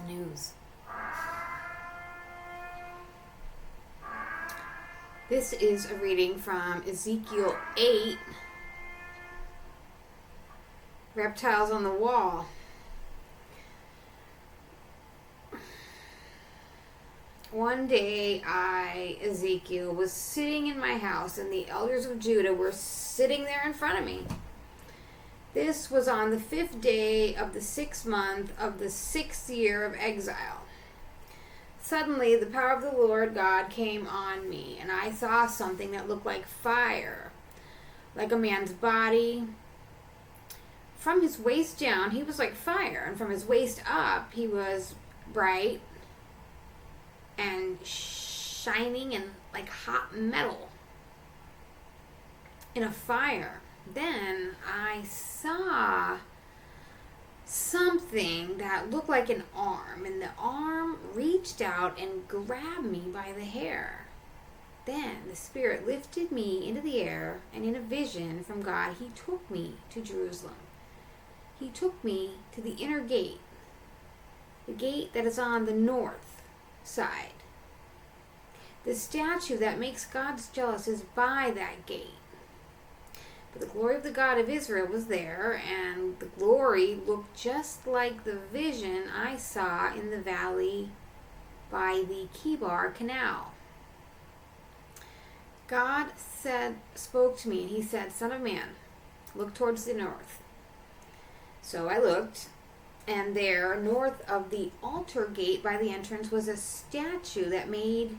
the news. This is a reading from Ezekiel 8, Reptiles on the Wall. One day Ezekiel, was sitting in my house, and the elders of Judah were sitting there in front of me. This was on the 5th day of the 6th month of the 6th year of exile. Suddenly, the power of the Lord God came on me, and I saw something that looked like fire, like a man's body. From his waist down, he was like fire, and from his waist up, he was bright and shining and like hot metal in a fire. Then I saw something that looked like an arm, and the arm reached out and grabbed me by the hair. Then the Spirit lifted me into the air, and in a vision from God, He took me to Jerusalem. He took me to the inner gate, the gate that is on the north side. The statue that makes God jealous is by that gate. But the glory of the God of Israel was there, and the glory looked just like the vision I saw in the valley by the Kibar Canal. God spoke to me, and He said, "Son of man, look towards the north." So I looked, and there, north of the altar gate by the entrance, was a statue that made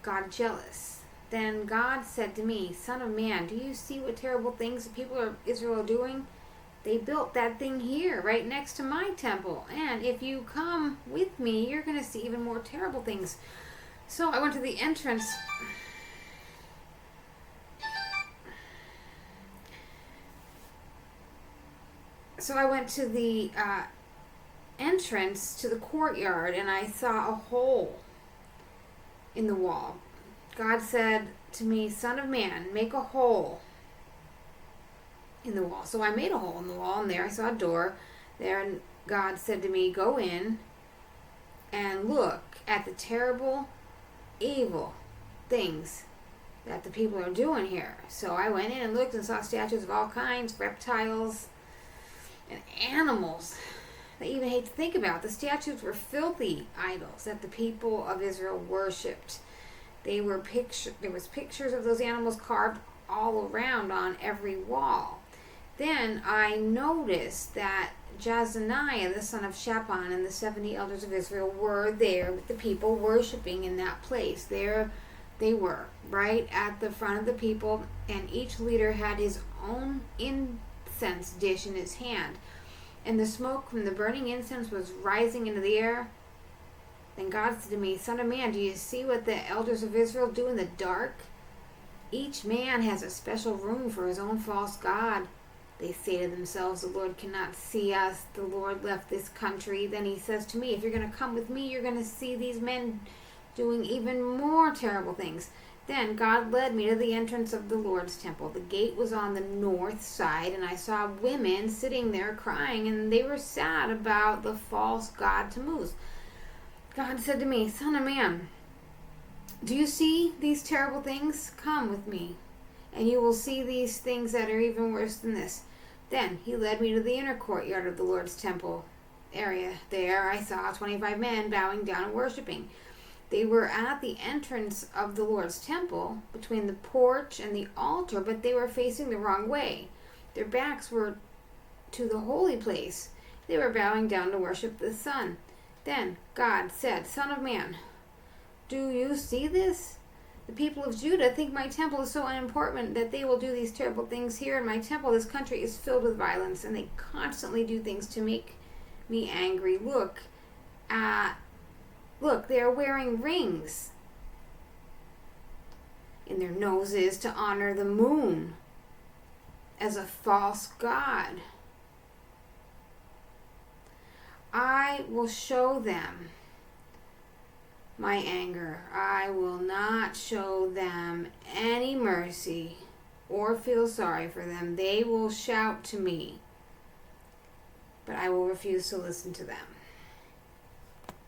God jealous. Then God said to me, "Son of man, do you see what terrible things the people of Israel are doing? They built that thing here, right next to my temple. And if you come with me, you're going to see even more terrible things." So I went to the entrance. Entrance to the courtyard, and I saw a hole in the wall. God said to me, "Son of man, make a hole in the wall." So I made a hole in the wall, and there I saw a door there, and God said to me, "Go in and look at the terrible, evil things that the people are doing here." So I went in and looked and saw statues of all kinds, reptiles and animals that you even hate to think about. The statues were filthy idols that the people of Israel worshipped. There was pictures of those animals carved all around on every wall. Then I noticed that Jazaniah, the son of Shaphan, and the 70 elders of Israel were there with the people worshiping in that place. There they were, right at the front of the people, and each leader had his own incense dish in his hand, and the smoke from the burning incense was rising into the air. Then God said to me, "Son of man, do you see what the elders of Israel do in the dark? Each man has a special room for his own false god. They say to themselves, 'The Lord cannot see us. The Lord left this country.' Then He says to me, 'If you're going to come with me, you're going to see these men doing even more terrible things.' Then God led me to the entrance of the Lord's temple. The gate was on the north side, and I saw women sitting there crying, and they were sad about the false god Tammuz. God said to me, "Son of man, do you see these terrible things? Come with me, and you will see these things that are even worse than this." Then He led me to the inner courtyard of the Lord's temple area. There I saw 25 men bowing down and worshiping. They were at the entrance of the Lord's temple, between the porch and the altar, but they were facing the wrong way. Their backs were to the holy place. They were bowing down to worship the sun. Then God said, "Son of man, do you see this? The people of Judah think my temple is so unimportant that they will do these terrible things here in my temple. This country is filled with violence, and they constantly do things to make me angry. Look, they are wearing rings in their noses to honor the moon as a false god. I will show them my anger. I will not show them any mercy or feel sorry for them. They will shout to me, but I will refuse to listen to them."